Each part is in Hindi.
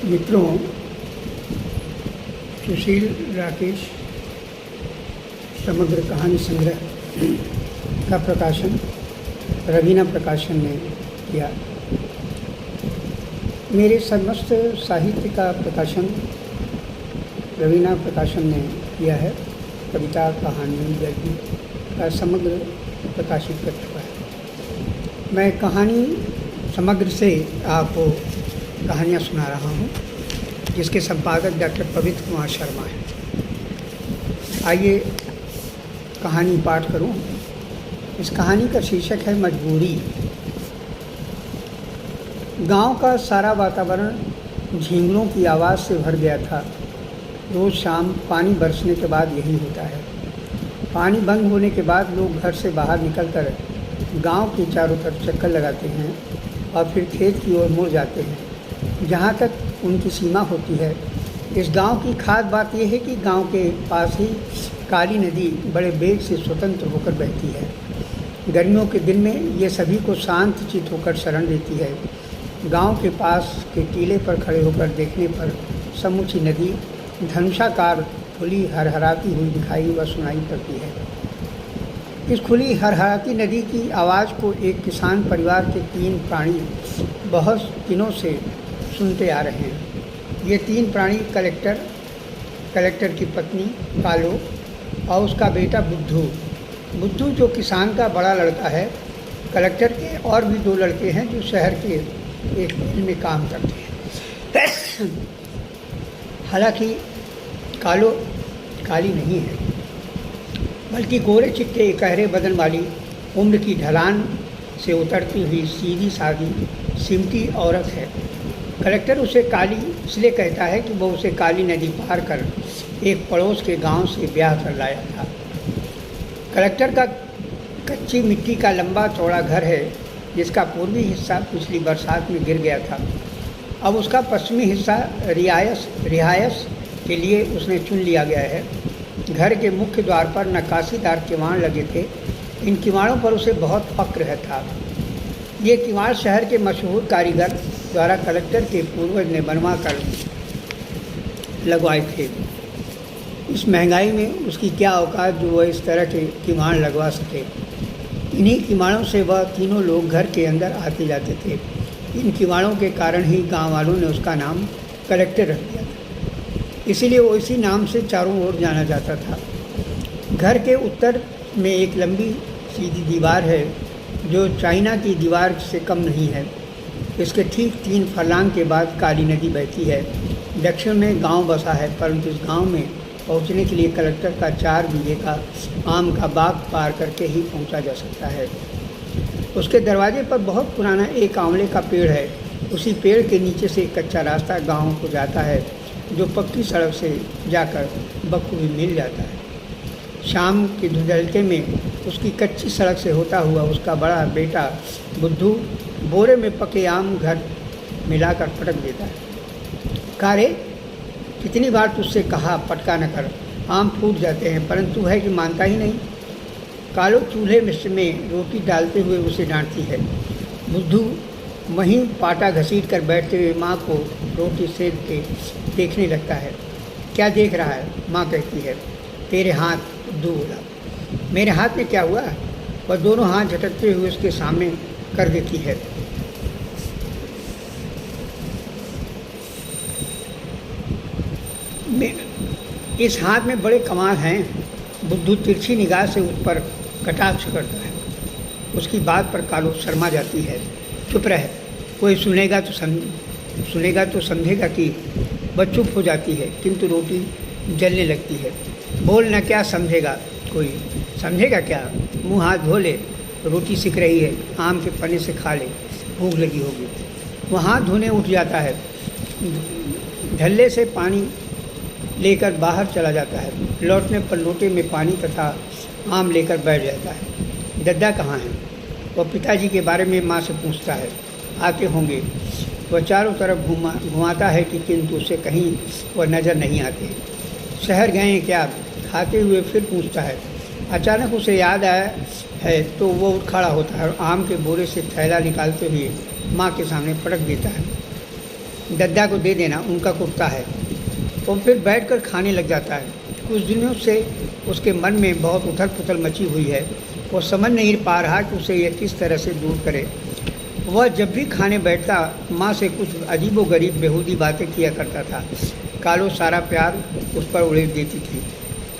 मित्रों, सुशील राकेश समग्र कहानी संग्रह का प्रकाशन रवीना प्रकाशन ने किया। मेरे समस्त साहित्य का प्रकाशन रवीना प्रकाशन ने किया है। कविता, कहानी, गद्य का समग्र प्रकाशित कर चुका है। मैं कहानी समग्र से आपको कहानियाँ सुना रहा हूँ, जिसके संपादक डॉक्टर पवित्र कुमार शर्मा हैं। आइए कहानी पाठ करूँ। इस कहानी का शीर्षक है मजबूरी। गांव का सारा वातावरण झींगरों की आवाज़ से भर गया था। रोज़ शाम पानी बरसने के बाद यही होता है। पानी बंद होने के बाद लोग घर से बाहर निकलकर गांव के चारों तरफ चक्कर लगाते हैं और फिर खेत की ओर मुड़ जाते हैं, जहाँ तक उनकी सीमा होती है। इस गांव की खास बात यह है कि गांव के पास ही काली नदी बड़े वेग से स्वतंत्र होकर बहती है। गर्मियों के दिन में ये सभी को शांत चित्त होकर शरण देती है। गांव के पास के टीले पर खड़े होकर देखने पर समूची नदी धनुषाकार खुली हरहराती हुई दिखाई व सुनाई पड़ती है। इस खुली हरहराती नदी की आवाज़ को एक किसान परिवार के 3 प्राणी बहुत दिनों से सुनते आ रहे हैं। ये 3 प्राणी कलेक्टर की पत्नी कालो और उसका बेटा बुद्धू जो किसान का बड़ा लड़का है। कलेक्टर के और भी 2 लड़के हैं जो शहर के एक मिल में काम करते हैं। हालांकि कालो काली नहीं है, बल्कि गोरे चिट्टे गहरे बदन वाली, उम्र की ढलान से उतरती हुई सीधी सादी सिमटी औरत है। कलेक्टर उसे काली इसलिए कहता है कि वो उसे काली नदी पार कर एक पड़ोस के गांव से ब्याह कर लाया था। कलेक्टर का कच्ची मिट्टी का लंबा चौड़ा घर है, जिसका पूर्वी हिस्सा पिछली बरसात में गिर गया था। अब उसका पश्चिमी हिस्सा रिहायश के लिए उसने चुन लिया गया है। घर के मुख्य द्वार पर नक्काशीदार किवाड़ लगे थे। इन किवाड़ों पर उसे बहुत फक्र था। ये किवाड़ शहर के मशहूर कारीगर द्वारा कलेक्टर के पूर्वज ने बनवा कर लगवाए थे। इस महंगाई में उसकी क्या औकात जो वह इस तरह के किवाड़ लगवा सके। इन्हीं किवाड़ों से वह तीनों लोग घर के अंदर आते जाते थे। इन किवाड़ों के कारण ही गांव वालों ने उसका नाम कलेक्टर रख दिया था। इसीलिए वो इसी नाम से चारों ओर जाना जाता था। घर के उत्तर में एक लंबी सीधी दीवार है, जो चाइना की दीवार से कम नहीं है। इसके ठीक 3 फरलांग के बाद काली नदी बहती है। दक्षिण में गांव बसा है, परंतु इस गांव में पहुंचने के लिए कलेक्टर का 4 बीघे का आम का बाग पार करके ही पहुंचा जा सकता है। उसके दरवाजे पर बहुत पुराना एक आंवले का पेड़ है। उसी पेड़ के नीचे से एक कच्चा रास्ता गांव को जाता है, जो पक्की सड़क से जाकर बखूबी मिल जाता है। शाम के धुंधलते में उसकी कच्ची सड़क से होता हुआ उसका बड़ा बेटा बुद्धू बोरे में पके आम घर मिलाकर पटक देता है। कारे, कितनी बार तुझसे कहा पटका न कर, आम फूट जाते हैं, परंतु है कि मानता ही नहीं। कालो चूल्हे में रोटी डालते हुए उसे डांटती है। बुद्धू वहीं पाटा घसीट कर बैठते हुए माँ को रोटी सेक के देखने लगता है। क्या देख रहा है? माँ कहती है। तेरे हाथ, बुद्धू बोला। मेरे हाथ में क्या हुआ? वह दोनों हाथ झटकते हुए उसके सामने कर देती है। इस हाथ में बड़े कमाल हैं। बुद्धू तिरछी निगाह से उस पर कटाक्ष करता है। उसकी बात पर कालो शर्मा जाती है। चुप रह, कोई सुनेगा तो समझेगा कि वह चुप हो जाती है, किंतु रोटी जलने लगती है। बोल न, क्या समझेगा? कोई समझेगा क्या? मुंह हाथ धो ले, रोटी सिक रही है, आम के पन्ने से खा ले, भूख लगी होगी। वह हाथ धोने उठ जाता है, ढल्ले से पानी लेकर बाहर चला जाता है। लौटने पर लोटे में पानी तथा आम लेकर बैठ जाता है। दद्दा कहाँ है? वह पिताजी के बारे में माँ से पूछता है। आते होंगे। वह चारों तरफ घुमाता है कि किंतु उसे कहीं वह नज़र नहीं आते। शहर गए हैं क्या? खाते हुए फिर पूछता है। अचानक उसे याद आया है तो वो उठ खड़ा होता है और आम के बोरे से थैला निकालते हुए माँ के सामने पटक देता है। दद्दा को दे देना, उनका कुत्ता है। वो फिर बैठकर खाने लग जाता है। कुछ दिनों से उसके मन में बहुत उथल पुथल मची हुई है। वो समझ नहीं पा रहा कि उसे यह किस तरह से दूर करे। वह जब भी खाने बैठता माँ से कुछ अजीबोगरीब बेहूदी बातें किया करता था। कालो सारा प्यार उस पर उड़ेल देती थी।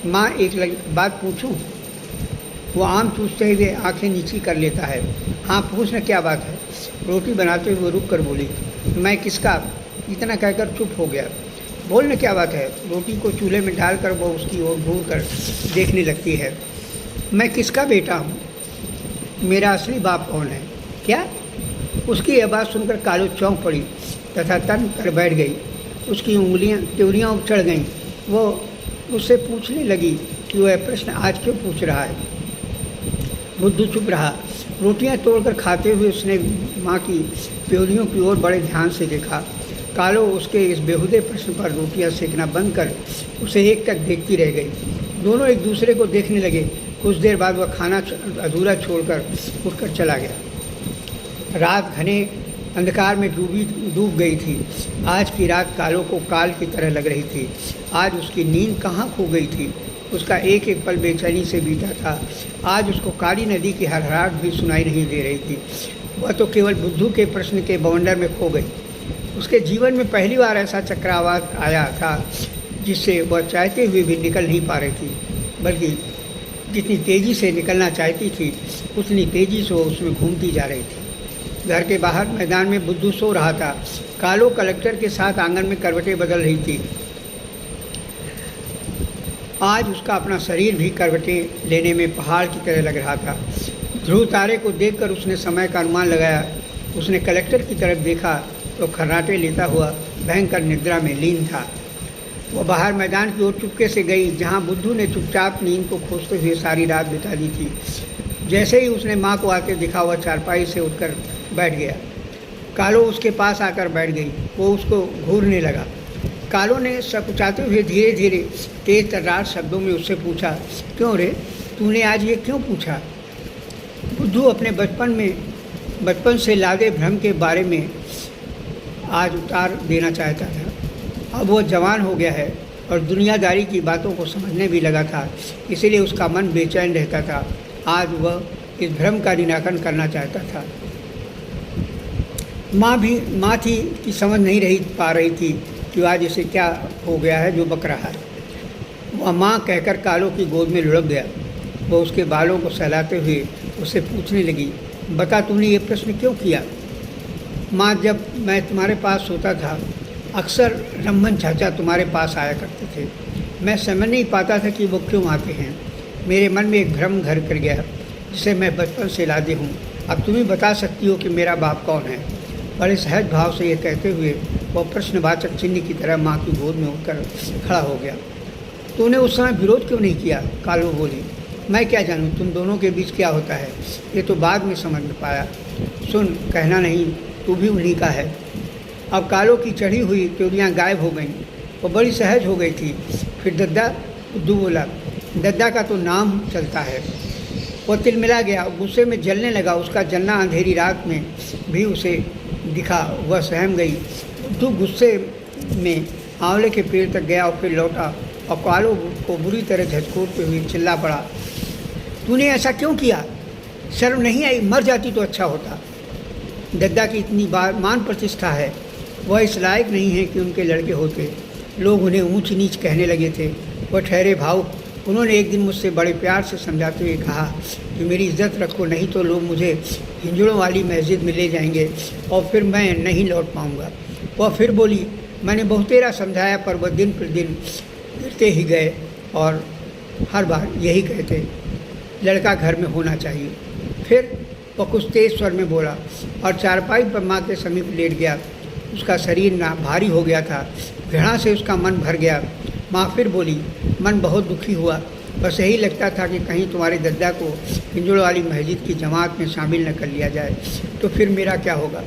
माँ एक बात पूछूं? वो आम चूसते हुए आंखें नीची कर लेता है। हाँ पूछना क्या बात है? रोटी बनाते हुए रुक कर बोली। मैं किसका? इतना कहकर चुप हो गया। बोलना क्या बात है? रोटी को चूल्हे में डालकर वो उसकी ओर घूर कर देखने लगती है। मैं किसका बेटा हूँ? मेरा असली बाप कौन है? क्या? उसकी यह बात सुनकर कालो चौंक पड़ी तथा तन कर बैठ गई। उसकी त्योरियाँ उछड़ गईं। वो उससे पूछने लगी कि वह प्रश्न आज क्यों पूछ रहा है। बुद्धू चुप रहा। रोटियां तोड़कर खाते हुए उसने माँ की प्योलियों की ओर बड़े ध्यान से देखा। कालो उसके इस बेहुदे प्रश्न पर रोटियां सेकना बंद कर उसे एक टक देखती रह गई। दोनों एक दूसरे को देखने लगे। कुछ देर बाद वह खाना अधूरा छोड़कर उठकर चला गया। रात घने अंधकार में डूब गई थी। आज की रात कालो को काल की तरह लग रही थी। आज उसकी नींद कहाँ खो गई थी। उसका एक एक पल बेचैनी से बीता था। आज उसको काली नदी की हरहराहट भी सुनाई नहीं दे रही थी। वह तो केवल बुद्धू के प्रश्न के बवंडर में खो गई। उसके जीवन में पहली बार ऐसा चक्रवात आया था जिससे वह चाहते हुए भी निकल नहीं पा रही थी, बल्कि जितनी तेज़ी से निकलना चाहती थी उतनी तेज़ी से वह उसमें घूमती जा रही थी। घर के बाहर मैदान में बुद्धू सो रहा था। कालो कलेक्टर के साथ आंगन में करवटें बदल रही थी। आज उसका अपना शरीर भी करवटें लेने में पहाड़ की तरह लग रहा था। ध्रुव तारे को देखकर उसने समय का अनुमान लगाया। उसने कलेक्टर की तरफ देखा तो खर्राटे लेता हुआ भयंकर निद्रा में लीन था। वह बाहर मैदान की ओर चुपके से गई जहां बुद्धू ने चुपचाप नींद को खोजते हुए सारी रात बिता दी थी। जैसे ही उसने माँ को आते दिखा वह चारपाई से उठकर बैठ गया। कालो उसके पास आकर बैठ गई। वो उसको घूरने लगा। कालो ने सकुचाते हुए धीरे धीरे तेज तर्रार शब्दों में उससे पूछा, क्यों रे, तूने आज ये क्यों पूछा? बुद्धू अपने बचपन से लादे भ्रम के बारे में आज उतार देना चाहता था। अब वह जवान हो गया है और दुनियादारी की बातों को समझने भी लगा था, इसलिए उसका मन बेचैन रहता था। आज वह इस भ्रम का निराकरण करना चाहता था। माँ थी कि समझ नहीं पा रही थी कि आज इसे क्या हो गया है जो बक रहा है। वह माँ कहकर कालो की गोद में लुढ़क गया। वह उसके बालों को सहलाते हुए उससे पूछने लगी, बता तूने ये प्रश्न क्यों किया? माँ, जब मैं तुम्हारे पास सोता था अक्सर रमन चाचा तुम्हारे पास आया करते थे। मैं समझ नहीं पाता था कि वो क्यों आते हैं। मेरे मन में एक भ्रम घर कर गया जिसे मैं बचपन से लादे हूँ। अब तुम ही बता सकती हो कि मेरा बाप कौन है। बड़े सहज भाव से ये कहते हुए वह प्रश्नवाचक चिन्ह की तरह माँ की गोद में उठकर खड़ा हो गया। तूने उस समय विरोध क्यों नहीं किया? कालो बोली। मैं क्या जानूँ तुम दोनों के बीच क्या होता है, ये तो बाद में समझ में पाया। सुन, कहना नहीं, तू भी उन्हीं का है। अब कालो की चढ़ी हुई त्योरियाँ गायब हो गईं। वो बड़ी सहज हो गई थी। फिर बुद्धू बोला, दद्दा का तो नाम चलता है। वो तिलमिला गया, गुस्से में जलने लगा। उसका जलना अंधेरी रात में भी उसे दिखा। वह सहम गई। बुद्धू गुस्से में आंवले के पेड़ तक गया और फिर लौटा और कालो को बुरी तरह झटकोरते हुए चिल्ला पड़ा, तूने ऐसा क्यों किया? शर्म नहीं आई? मर जाती तो अच्छा होता। दद्दा की इतनी बार मान प्रतिष्ठा है, वह इस लायक नहीं है कि उनके लड़के होते। लोग उन्हें ऊंच नीच कहने लगे थे। वह ठहरे भावुक। उन्होंने एक दिन मुझसे बड़े प्यार से समझाते हुए कहा कि मेरी इज्जत रखो, नहीं तो लोग मुझे हिंजड़ों वाली मस्जिद में ले जाएंगे और फिर मैं नहीं लौट पाऊँगा। वह फिर बोली, मैंने बहुतेरा समझाया पर वह दिन प्रतिदिन गिरते ही गए और हर बार यही कहते, लड़का घर में होना चाहिए। फिर वह कुछ तेज स्वर में बोला और चारपाई पर माँ के समीप लेट गया। उसका शरीर ना भारी हो गया था। घृणा से उसका मन भर गया। माँ फिर बोली, मन बहुत दुखी हुआ। बस यही लगता था कि कहीं तुम्हारे दद्दा को हिंजोड़ वाली मस्जिद की जमात में शामिल न कर लिया जाए तो फिर मेरा क्या होगा।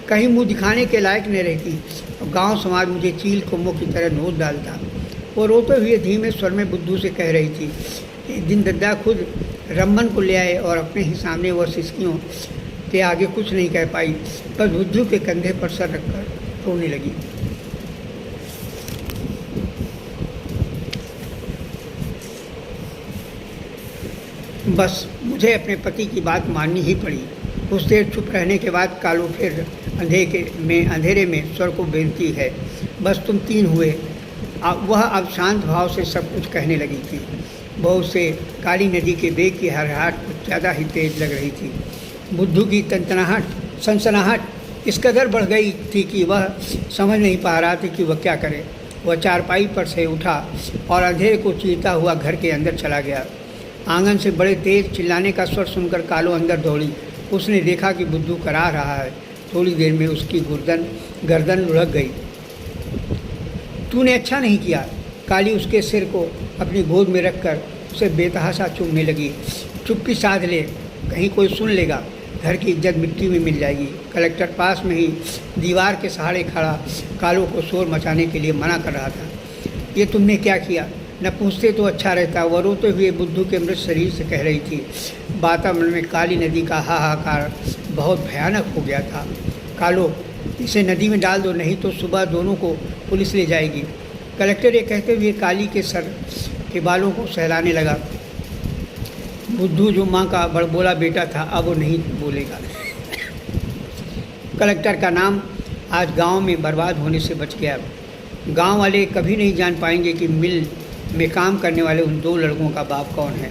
कहीं मुँह दिखाने के लायक न रहती और गाँव समाज मुझे चील कोम्बों की तरह नोच डालता। वो रोते हुए धीमे स्वर में बुद्धू से कह रही थी। एक दिन दद्दा खुद रमन को ले आए और अपने ही सामने वह सिसकियों के आगे कुछ नहीं कह पाई, बस बुद्धू के कंधे पर सर रखकर रोने लगी। बस मुझे अपने पति की बात माननी ही पड़ी। कुछ देर चुप रहने के बाद कालू फिर अंधेरे में स्वर को बेनती है, बस तुम 3 हुए। वह अब शांत भाव से सब कुछ कहने लगी थी। बहुत से काली नदी के वेग की हरहाट कुछ ज़्यादा ही तेज लग रही थी। बुद्धू की सनसनाहट इस कदर बढ़ गई थी कि वह समझ नहीं पा रहा था कि वह क्या करे। वह चारपाई पर से उठा और अंधेरे को चीरता हुआ घर के अंदर चला गया। आंगन से बड़े तेज चिल्लाने का स्वर सुनकर कालो अंदर दौड़ी। उसने देखा कि बुद्धू करा रहा है। थोड़ी देर में उसकी गर्दन लुढ़क गई। तूने अच्छा नहीं किया। काली उसके सिर को अपनी गोद में रखकर उसे बेतहाशा चूमने लगी। चुप्पी साध ले, कहीं कोई सुन लेगा, घर की इज्जत मिट्टी में मिल जाएगी। कलेक्टर पास में ही दीवार के सहारे खड़ा कालो को शोर मचाने के लिए मना कर रहा था। ये तुमने क्या किया? न पूछते तो अच्छा रहता। वह रोते हुए बुद्धू के मृत शरीर से कह रही थी। वातावरण में काली नदी का हाहाकार बहुत भयानक हो गया था। कालो, इसे नदी में डाल दो, नहीं तो सुबह दोनों को पुलिस ले जाएगी। कलेक्टर ये कहते हुए काली के सर के बालों को सहलाने लगा। बुद्धू जो माँ का बड़बोला बेटा था, अब वो नहीं बोलेगा। कलेक्टर का नाम आज गांव में बर्बाद होने से बच गया। गांव वाले कभी नहीं जान पाएंगे कि मिल में काम करने वाले उन 2 लड़कों का बाप कौन है।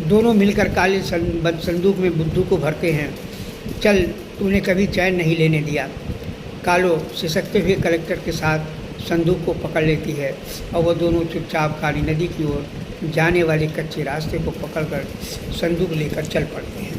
दोनों मिलकर काले संदूक में बुद्धू को भरते हैं। चल, तूने कभी चैन नहीं लेने दिया। कालो सिसकते हुए कलेक्टर के साथ संदूक को पकड़ लेती है और वह दोनों चुपचाप काली नदी की ओर जाने वाले कच्चे रास्ते को पकड़कर संदूक लेकर चल पड़ते हैं।